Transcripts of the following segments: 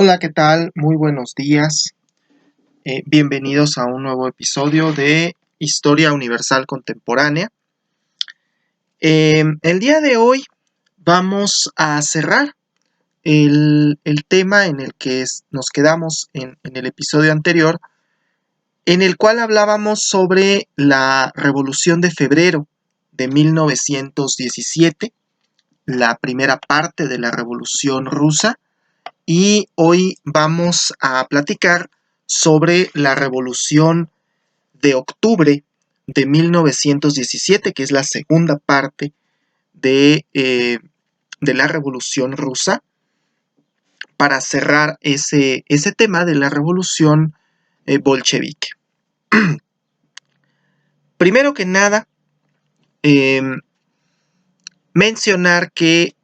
Hola, ¿qué tal? Muy buenos días. Bienvenidos a un nuevo episodio de Historia Universal Contemporánea. El día de hoy vamos a cerrar el tema en el que nos quedamos en el episodio anterior, en el cual hablábamos sobre la Revolución de Febrero de 1917, la primera parte de la Revolución Rusa. Y hoy vamos a platicar sobre la Revolución de Octubre de 1917, que es la segunda parte de la Revolución Rusa, para cerrar ese tema de la Revolución bolchevique. Primero que nada, eh, mencionar que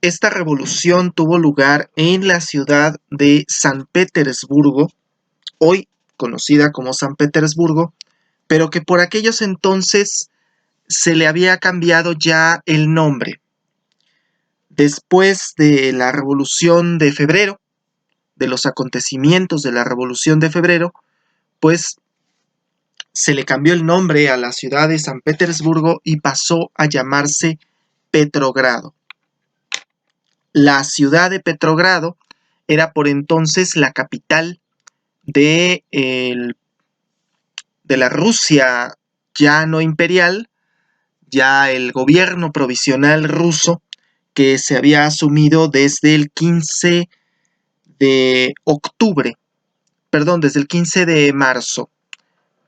esta revolución tuvo lugar en la ciudad de San Petersburgo, hoy conocida como San Petersburgo, pero que por aquellos entonces se le había cambiado ya el nombre. Después de la Revolución de Febrero, de los acontecimientos de la Revolución de Febrero, pues se le cambió el nombre a la ciudad de San Petersburgo y pasó a llamarse Petrogrado. La ciudad de Petrogrado era por entonces la capital de la Rusia ya no imperial, ya el gobierno provisional ruso que se había asumido desde el 15 de octubre, perdón, desde el 15 de marzo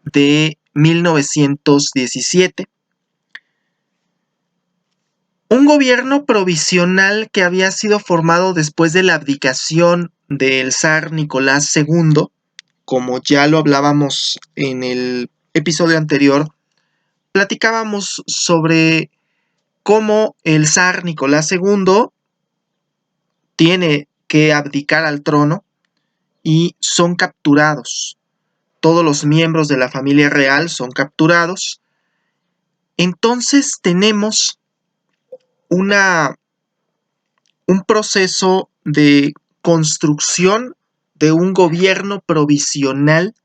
de 1917. Un gobierno provisional que había sido formado después de la abdicación del zar Nicolás II, como ya lo hablábamos en el episodio anterior, platicábamos sobre cómo el zar Nicolás II tiene que abdicar al trono y son capturados. Todos los miembros de la familia real son capturados. Entonces tenemos un proceso de construcción de un gobierno provisional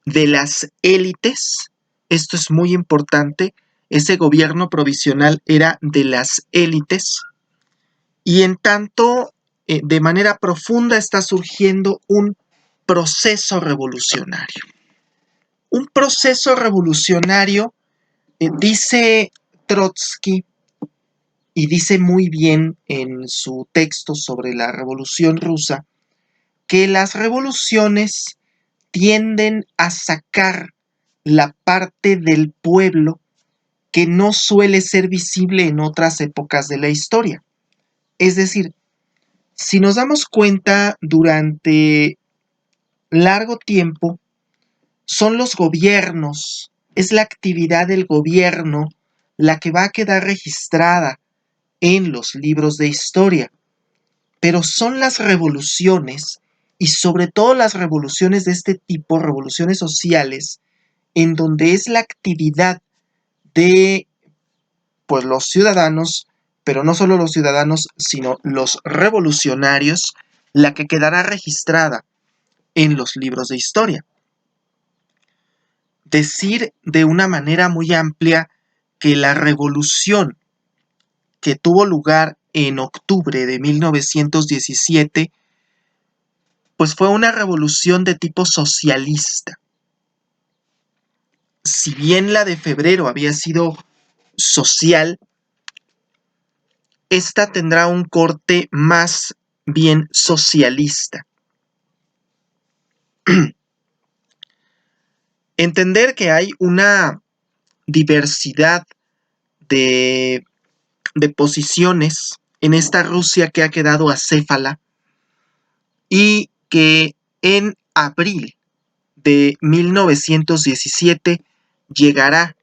de las élites. Esto es muy importante. Ese gobierno provisional era de las élites. Y en tanto, de manera profunda está surgiendo un proceso revolucionario. Un proceso revolucionario, dice Trotsky, y dice muy bien en su texto sobre la Revolución Rusa, que las revoluciones tienden a sacar la parte del pueblo que no suele ser visible en otras épocas de la historia. Es decir, si nos damos cuenta, durante largo tiempo son los gobiernos, es la actividad del gobierno la que va a quedar registrada en los libros de historia, pero son las revoluciones, y sobre todo las revoluciones de este tipo, revoluciones sociales, en donde es la actividad de pues los ciudadanos, pero no solo los ciudadanos, sino los revolucionarios, la que quedará registrada en los libros de historia. Decir de una manera muy amplia que la revolución que tuvo lugar en octubre de 1917, pues fue una revolución de tipo socialista. Si bien la de febrero había sido social, esta tendrá un corte más bien socialista. Entender que hay una diversidad de, de posiciones en esta Rusia que ha quedado acéfala y que en abril de 1917 llegará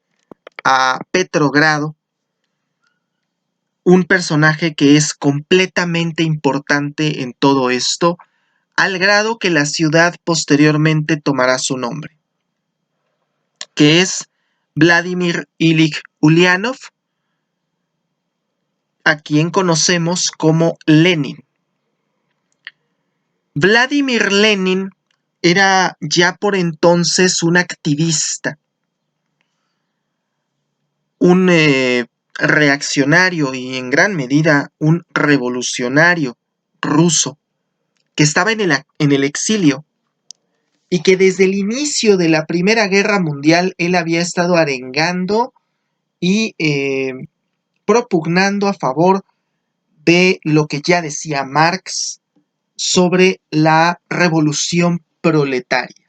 a Petrogrado un personaje que es completamente importante en todo esto, al grado que la ciudad posteriormente tomará su nombre, que es Vladimir Ilich Ulyanov, a quien conocemos como Lenin. Vladimir Lenin era ya por entonces un activista, un reaccionario y en gran medida un revolucionario ruso que estaba en el exilio y que desde el inicio de la Primera Guerra Mundial él había estado arengando y propugnando a favor de lo que ya decía Marx sobre la revolución proletaria.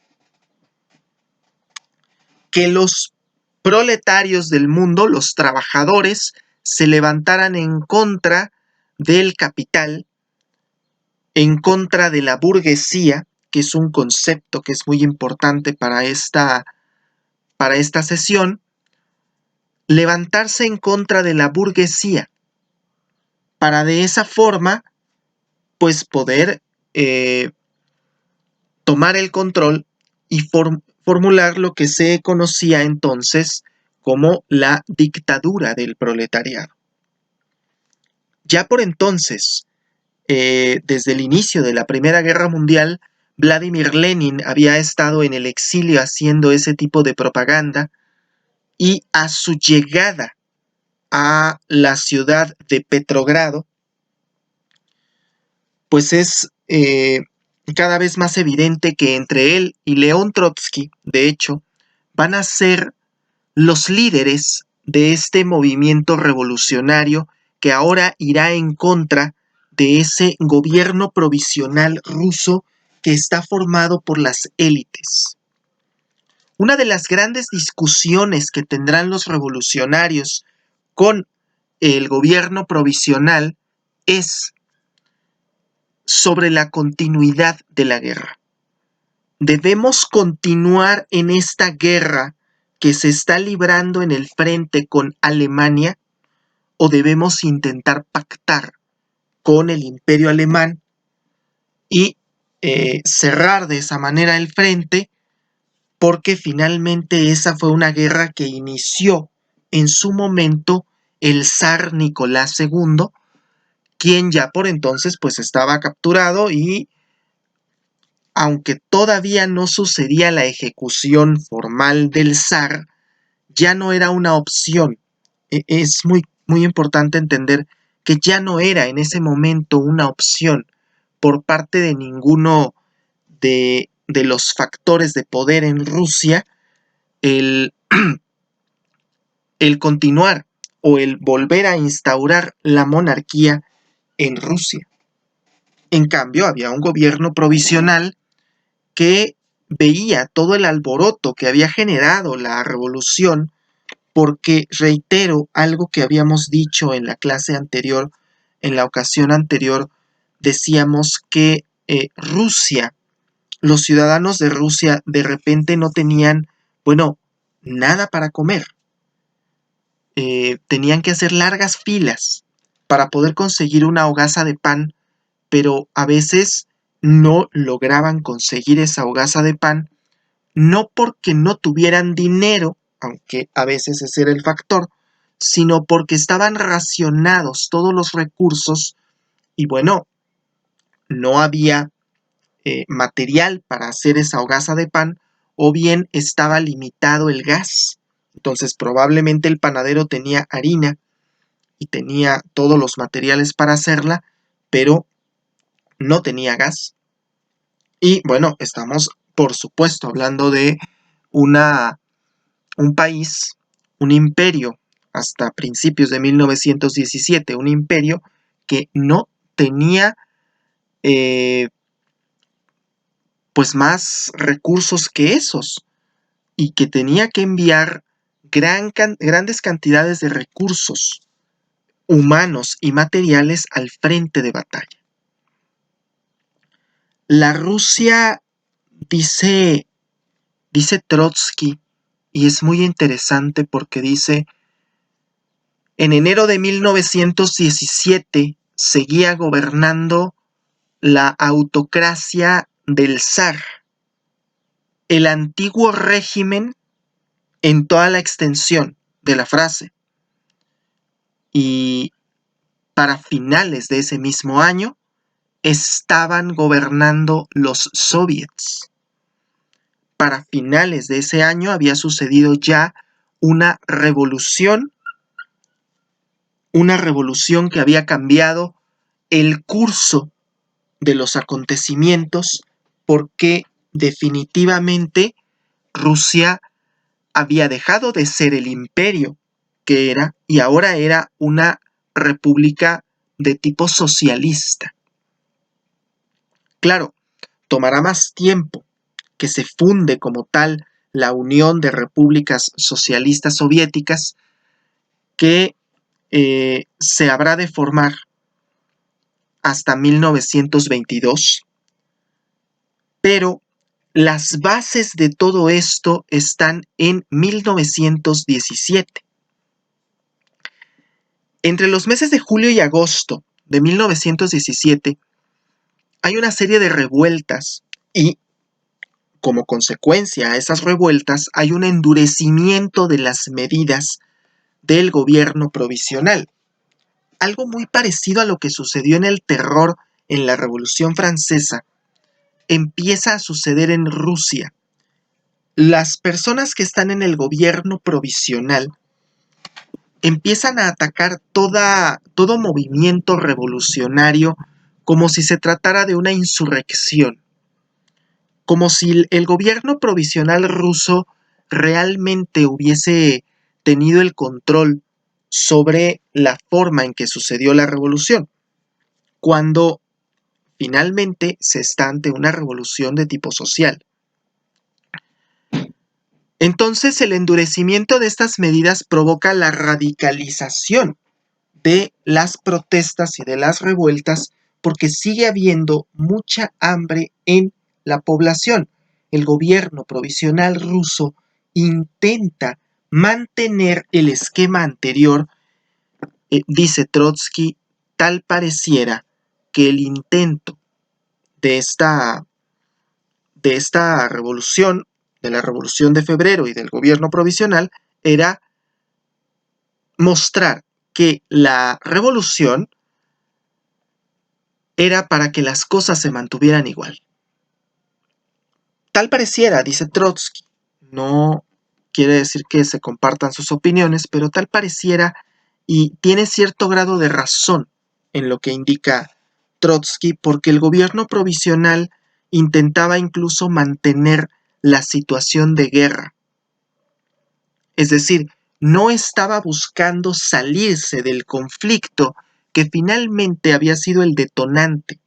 Que los proletarios del mundo, los trabajadores, se levantaran en contra del capital, en contra de la burguesía, que es un concepto que es muy importante para esta sesión, levantarse en contra de la burguesía, para de esa forma, pues poder tomar el control y formular lo que se conocía entonces como la dictadura del proletariado. Ya por entonces, desde el inicio de la Primera Guerra Mundial, Vladimir Lenin había estado en el exilio haciendo ese tipo de propaganda y a su llegada a la ciudad de Petrogrado, pues es cada vez más evidente que entre él y León Trotsky, de hecho, van a ser los líderes de este movimiento revolucionario que ahora irá en contra de ese gobierno provisional ruso que está formado por las élites. Una de las grandes discusiones que tendrán los revolucionarios con el gobierno provisional es sobre la continuidad de la guerra. Debemos continuar en esta guerra que se está librando en el frente con Alemania o debemos intentar pactar con el imperio alemán y cerrar de esa manera el frente, porque finalmente esa fue una guerra que inició en su momento el zar Nicolás II, quien ya por entonces pues estaba capturado y aunque todavía no sucedía la ejecución formal del zar, ya no era una opción. Es muy importante entender que ya no era en ese momento una opción por parte de ninguno de los factores de poder en Rusia el, el continuar o el volver a instaurar la monarquía en Rusia. En cambio, había un gobierno provisional que veía todo el alboroto que había generado la revolución, porque reitero algo que habíamos dicho en la clase anterior, en la ocasión anterior, decíamos que Rusia, los ciudadanos de Rusia de repente no tenían, bueno, nada para comer. Tenían que hacer largas filas para poder conseguir una hogaza de pan, pero a veces no lograban conseguir esa hogaza de pan, no porque no tuvieran dinero, aunque a veces ese era el factor, sino porque estaban racionados todos los recursos y bueno, no había material para hacer esa hogaza de pan o bien estaba limitado el gas. Entonces probablemente el panadero tenía harina y tenía todos los materiales para hacerla, pero no tenía gas. Y bueno, estamos por supuesto hablando de un país, un imperio, hasta principios de 1917, un imperio que no tenía pues más recursos que esos y que tenía que enviar grandes cantidades de recursos humanos y materiales al frente de batalla. La Rusia, dice Trotsky, y es muy interesante porque dice, en enero de 1917 seguía gobernando la autocracia del zar, el antiguo régimen en toda la extensión de la frase. Y para finales de ese mismo año, estaban gobernando los soviets. Para finales de ese año había sucedido ya una revolución que había cambiado el curso de los acontecimientos, porque definitivamente Rusia había dejado de ser el imperio que era y ahora era una república de tipo socialista. Claro, tomará más tiempo que se funde como tal la Unión de Repúblicas Socialistas Soviéticas, que se habrá de formar hasta 1922, pero las bases de todo esto están en 1917. Entre los meses de julio y agosto de 1917 hay una serie de revueltas y, como consecuencia a esas revueltas, hay un endurecimiento de las medidas del gobierno provisional. Algo muy parecido a lo que sucedió en el terror en la Revolución Francesa empieza a suceder en Rusia. Las personas que están en el gobierno provisional empiezan a atacar todo movimiento revolucionario como si se tratara de una insurrección, como si el gobierno provisional ruso realmente hubiese tenido el control sobre la forma en que sucedió la revolución, cuando finalmente se está ante una revolución de tipo social. Entonces, el endurecimiento de estas medidas provoca la radicalización de las protestas y de las revueltas, porque sigue habiendo mucha hambre en la población. El gobierno provisional ruso intenta mantener el esquema anterior. Dice Trotsky, tal pareciera que el intento de esta revolución, de la Revolución de Febrero y del gobierno provisional, era mostrar que la revolución era para que las cosas se mantuvieran igual. Tal pareciera, dice Trotsky, no quiere decir que se compartan sus opiniones, pero tal pareciera y tiene cierto grado de razón en lo que indica Trotsky, porque el gobierno provisional intentaba incluso mantener la situación de guerra. Es decir, no estaba buscando salirse del conflicto que finalmente había sido el detonante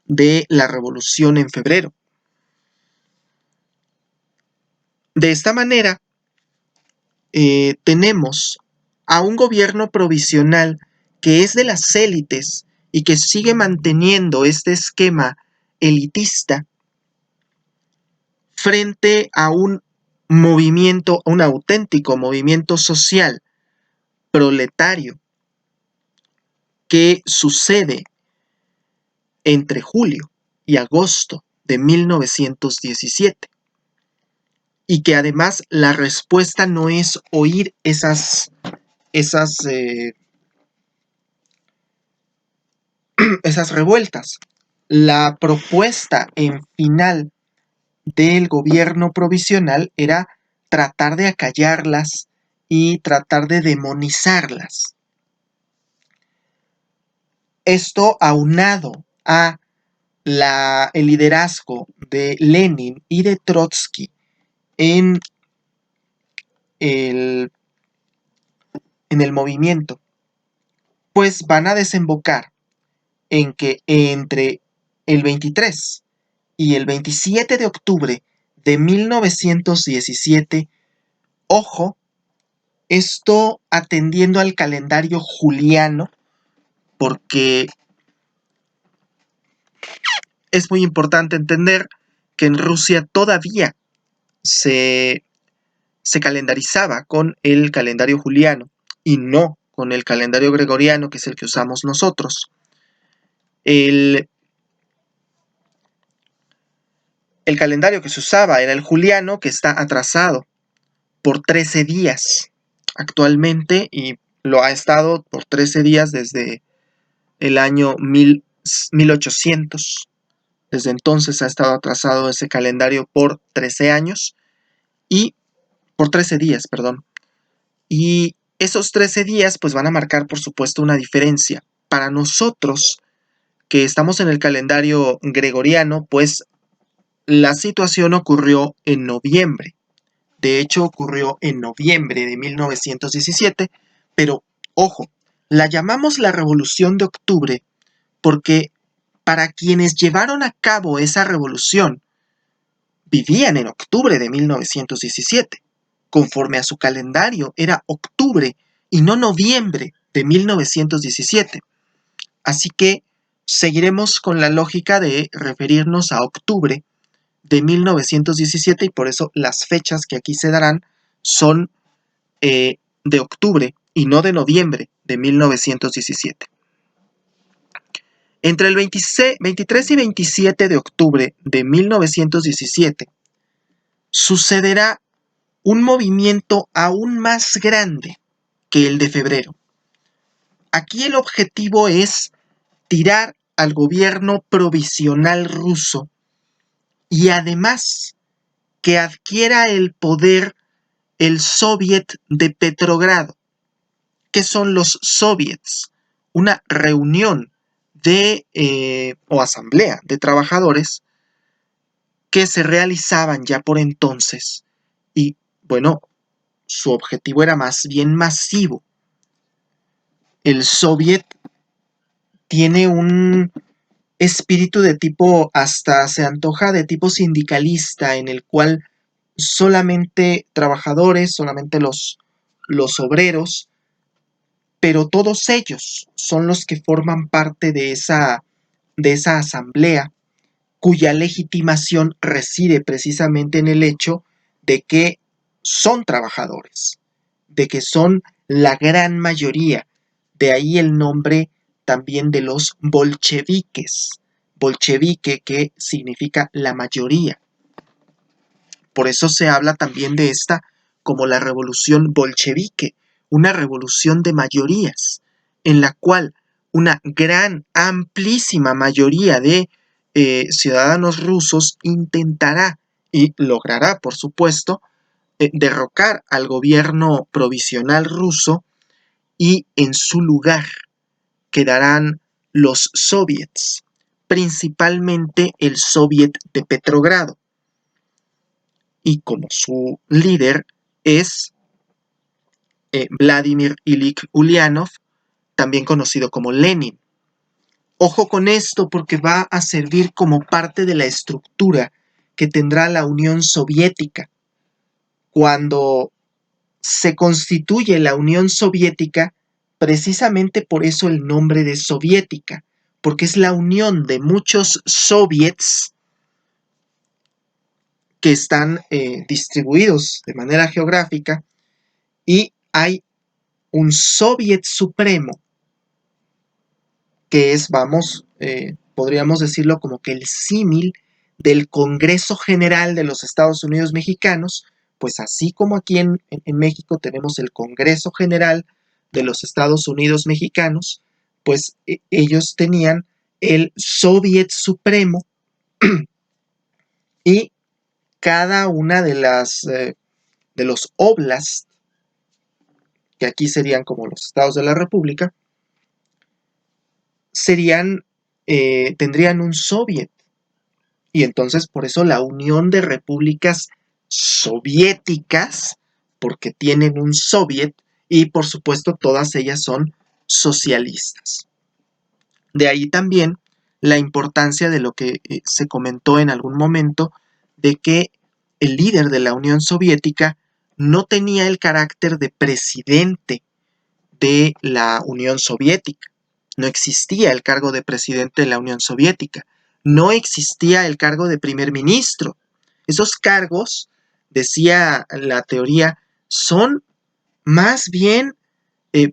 de la revolución en febrero. De esta manera, tenemos a un gobierno provisional que es de las élites y que sigue manteniendo este esquema elitista frente a un movimiento, un auténtico movimiento social proletario que sucede entre julio y agosto de 1917. Y que además la respuesta no es oír esas revueltas. La propuesta en final del gobierno provisional era tratar de acallarlas y tratar de demonizarlas. Esto aunado a el liderazgo de Lenin y de Trotsky en el movimiento, pues van a desembocar en que entre el 23 y el 27 de octubre de 1917, ojo, esto atendiendo al calendario juliano, porque es muy importante entender que en Rusia todavía se calendarizaba con el calendario juliano y no con el calendario gregoriano, que es el que usamos nosotros. El calendario que se usaba era el juliano, que está atrasado por 13 días actualmente y lo ha estado por 13 días desde el año 1800. Desde entonces ha estado atrasado ese calendario por 13 años y por 13 días, perdón. Y esos 13 días pues van a marcar por supuesto una diferencia. Para nosotros que estamos en el calendario gregoriano, pues la situación ocurrió en noviembre. De hecho, ocurrió en noviembre de 1917, pero ojo, la llamamos la Revolución de Octubre porque para quienes llevaron a cabo esa revolución vivían en octubre de 1917. Conforme a su calendario, era octubre y no noviembre de 1917. Así que seguiremos con la lógica de referirnos a octubre de 1917 y por eso las fechas que aquí se darán son de octubre y no de noviembre de 1917. Entre el 23 y 27 de octubre de 1917 sucederá un movimiento aún más grande que el de febrero. Aquí el objetivo es tirar al gobierno provisional ruso y además que adquiera el poder el Soviet de Petrogrado. ¿Qué son los soviets? Una reunión o asamblea de trabajadores que se realizaban ya por entonces y, bueno, su objetivo era más bien masivo. El soviet tiene un espíritu de tipo, hasta se antoja de tipo sindicalista, en el cual solamente trabajadores, solamente los obreros, pero todos ellos son los que forman parte de esa asamblea, cuya legitimación reside precisamente en el hecho de que son trabajadores, de que son la gran mayoría. De ahí el nombre también de los bolcheviques, bolchevique que significa la mayoría. Por eso se habla también de esta como la revolución bolchevique, una revolución de mayorías, en la cual una gran, amplísima mayoría de ciudadanos rusos intentará y logrará, por supuesto, derrocar al gobierno provisional ruso y en su lugar quedarán los soviets, principalmente el soviet de Petrogrado. Y como su líder es Vladimir Ilich Ulyanov, también conocido como Lenin. Ojo con esto porque va a servir como parte de la estructura que tendrá la Unión Soviética. Cuando se constituye la Unión Soviética, precisamente por eso el nombre de soviética, porque es la unión de muchos soviets que están distribuidos de manera geográfica y hay un soviet supremo que es, podríamos decirlo como que el símil del Congreso General de los Estados Unidos Mexicanos, pues así como aquí en México tenemos el Congreso General de los Estados Unidos Mexicanos, pues ellos tenían el Soviet Supremo y cada una de los oblasts, que aquí serían como los estados de la República, tendrían un soviet. Y entonces por eso la Unión de Repúblicas Soviéticas, porque tienen un soviet y por supuesto todas ellas son socialistas. De ahí también la importancia de lo que se comentó en algún momento, de que el líder de la Unión Soviética no tenía el carácter de presidente de la Unión Soviética. No existía el cargo de presidente de la Unión Soviética. No existía el cargo de primer ministro. Esos cargos, decía la teoría, son más bien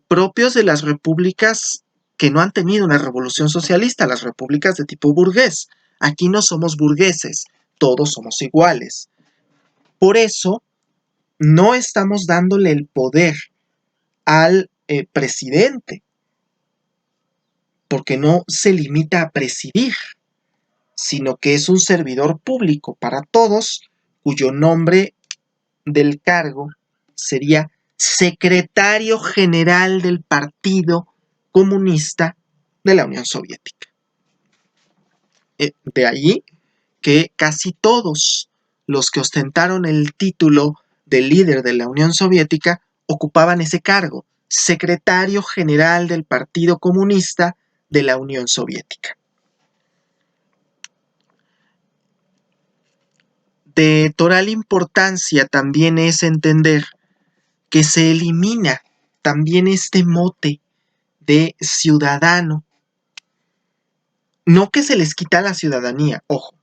propios de las repúblicas que no han tenido una revolución socialista, las repúblicas de tipo burgués. Aquí no somos burgueses, todos somos iguales. Por eso, no estamos dándole el poder al presidente, porque no se limita a presidir, sino que es un servidor público para todos, cuyo nombre del cargo sería secretario general del Partido Comunista de la Unión Soviética. De allí que casi todos los que ostentaron el título de líder de la Unión Soviética ocupaban ese cargo, secretario general del Partido Comunista de la Unión Soviética. De total importancia también es entender que se elimina también este mote de ciudadano. No que se les quita la ciudadanía, ojo,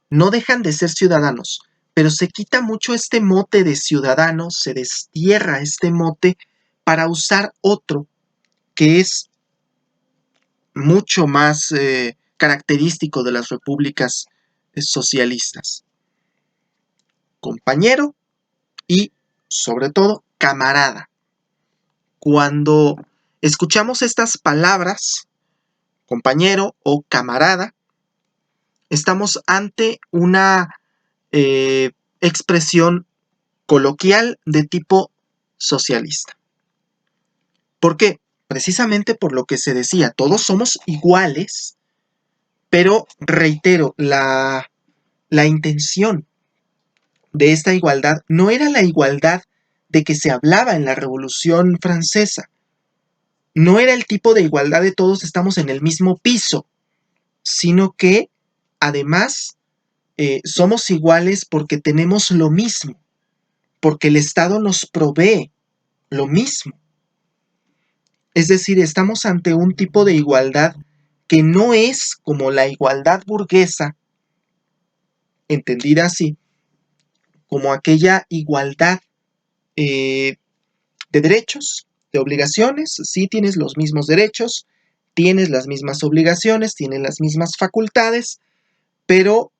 no dejan de ser ciudadanos, pero se quita mucho este mote de ciudadano, se destierra este mote para usar otro que es mucho más característico de las repúblicas socialistas. Compañero y, sobre todo, camarada. Cuando escuchamos estas palabras, compañero o camarada, estamos ante una expresión coloquial de tipo socialista. ¿Por qué? Precisamente por lo que se decía, todos somos iguales, pero reitero, la intención de esta igualdad no era la igualdad de que se hablaba en la Revolución Francesa. No era el tipo de igualdad de todos estamos en el mismo piso, sino que además somos iguales porque tenemos lo mismo, porque el Estado nos provee lo mismo. Es decir, estamos ante un tipo de igualdad que no es como la igualdad burguesa, entendida así, como aquella igualdad de derechos, de obligaciones. Sí tienes los mismos derechos, tienes las mismas obligaciones, tienes las mismas facultades, pero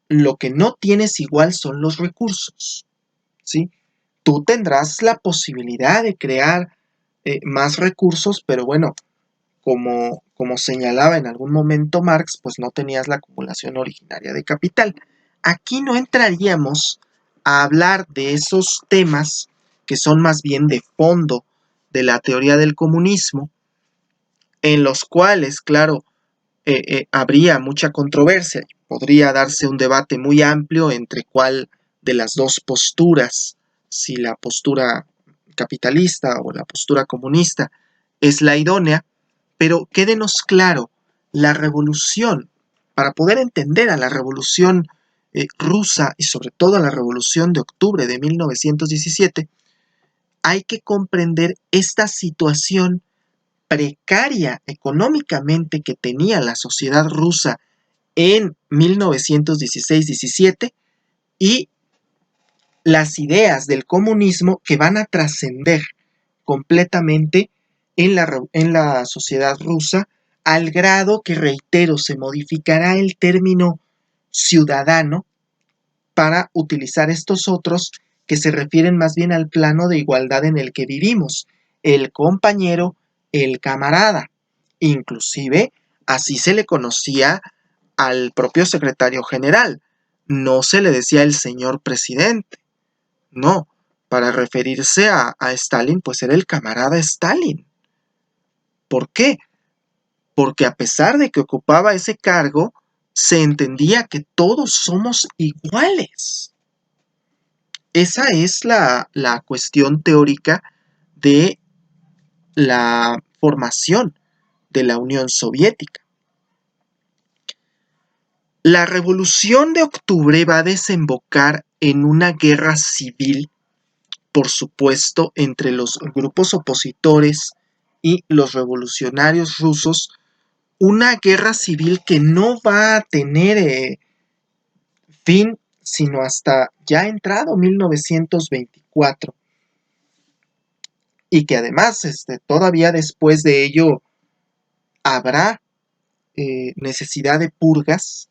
lo que no tienes igual son los recursos, ¿sí? Tú tendrás la posibilidad de crear más recursos, pero bueno, como señalaba en algún momento Marx, pues no tenías la acumulación originaria de capital. Aquí no entraríamos a hablar de esos temas que son más bien de fondo de la teoría del comunismo, en los cuales, claro, habría mucha controversia. Podría darse un debate muy amplio entre cuál de las dos posturas, si la postura capitalista o la postura comunista es la idónea, pero quédenos claro, la revolución, para poder entender a la revolución rusa y sobre todo a la revolución de octubre de 1917, hay que comprender esta situación precaria económicamente que tenía la sociedad rusa en 1916-17 y las ideas del comunismo que van a trascender completamente en la sociedad rusa, al grado que, reitero, se modificará el término ciudadano para utilizar estos otros que se refieren más bien al plano de igualdad en el que vivimos, el compañero, el camarada. Inclusive, así se le conocía al propio secretario general. No se le decía el señor presidente, no. Para referirse a Stalin, pues era el camarada Stalin. ¿Por qué? Porque a pesar de que ocupaba ese cargo, se entendía que todos somos iguales. Esa es la cuestión teórica de la formación de la Unión Soviética. La Revolución de Octubre va a desembocar en una guerra civil, por supuesto, entre los grupos opositores y los revolucionarios rusos, una guerra civil que no va a tener fin sino hasta ya entrado 1924 y que además todavía después de ello habrá necesidad de purgas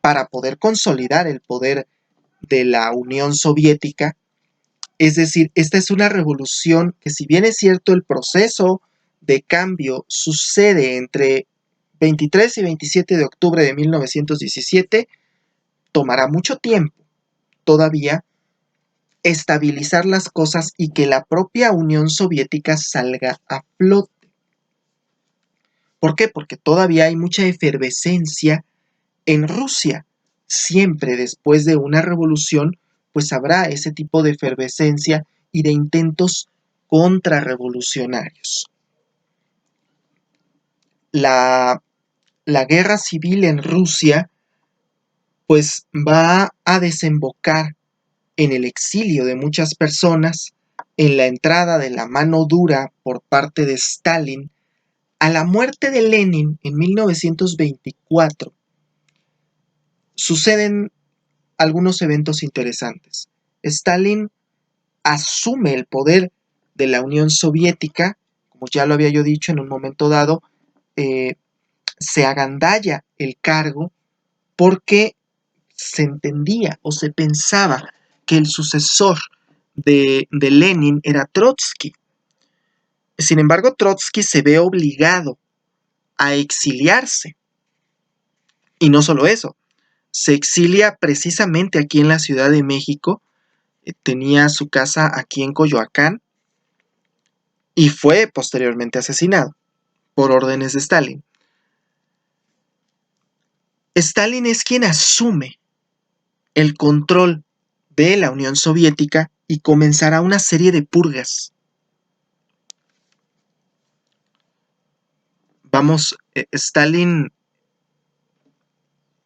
para poder consolidar el poder de la Unión Soviética. Es decir, esta es una revolución que, si bien es cierto el proceso de cambio sucede entre 23 y 27 de octubre de 1917, tomará mucho tiempo todavía estabilizar las cosas y que la propia Unión Soviética salga a flote. ¿Por qué? Porque todavía hay mucha efervescencia en Rusia. Siempre después de una revolución, pues habrá ese tipo de efervescencia y de intentos contrarrevolucionarios. La guerra civil en Rusia pues va a desembocar en el exilio de muchas personas, en la entrada de la mano dura por parte de Stalin. A la muerte de Lenin en 1924 suceden algunos eventos interesantes. Stalin asume el poder de la Unión Soviética, como ya lo había yo dicho en un momento dado, se agandalla el cargo porque se entendía o se pensaba que el sucesor de Lenin era Trotsky. Sin embargo, Trotsky se ve obligado a exiliarse. Y no solo eso, se exilia precisamente aquí en la Ciudad de México, tenía su casa aquí en Coyoacán y fue posteriormente asesinado por órdenes de Stalin. Stalin es quien asume el control de la Unión Soviética y comenzará una serie de purgas. Vamos, Stalin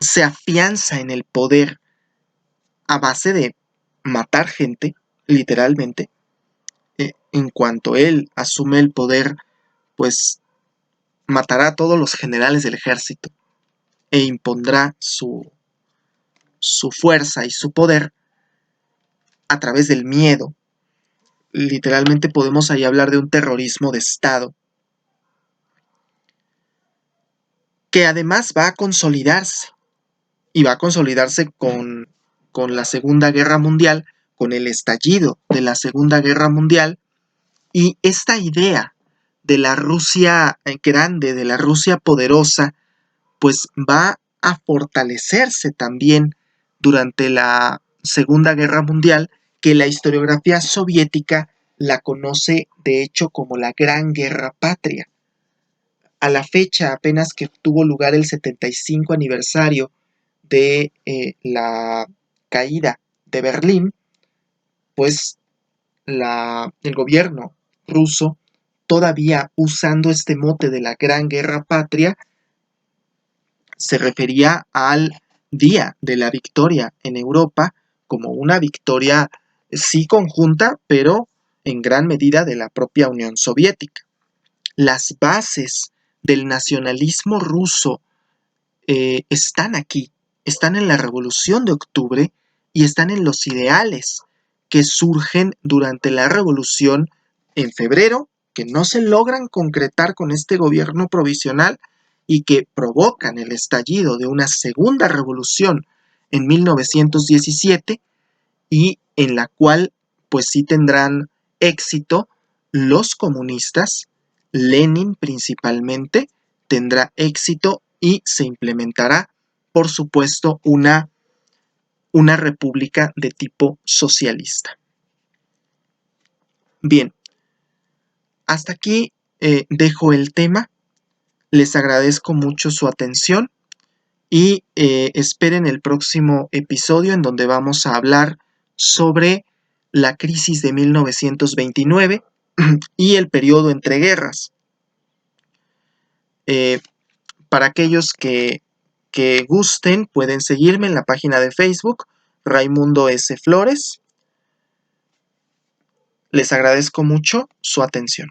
se afianza en el poder a base de matar gente, literalmente. En cuanto él asume el poder, pues matará a todos los generales del ejército e impondrá su fuerza y su poder a través del miedo. Literalmente podemos ahí hablar de un terrorismo de Estado que además va a consolidarse y va a consolidarse con la Segunda Guerra Mundial, con el estallido de la Segunda Guerra Mundial. Y esta idea de la Rusia grande, de la Rusia poderosa, pues va a fortalecerse también durante la Segunda Guerra Mundial, que la historiografía soviética la conoce de hecho como la Gran Guerra Patria. A la fecha, apenas que tuvo lugar el 75 aniversario de la caída de Berlín, pues el gobierno ruso, todavía usando este mote de la Gran Guerra Patria, se refería al día de la victoria en Europa como una victoria sí conjunta, pero en gran medida de la propia Unión Soviética. Las bases del nacionalismo ruso están aquí, están en la Revolución de Octubre y están en los ideales que surgen durante la Revolución en febrero, que no se logran concretar con este gobierno provisional y que provocan el estallido de una segunda revolución en 1917 y en la cual pues sí tendrán éxito los comunistas, Lenin principalmente tendrá éxito y se implementará, por supuesto, una república de tipo socialista. Bien, hasta aquí dejo el tema. Les agradezco mucho su atención y esperen el próximo episodio en donde vamos a hablar sobre la crisis de 1929 y el periodo entre guerras. Para aquellos que gusten, pueden seguirme en la página de Facebook, Raimundo S. Flores. Les agradezco mucho su atención.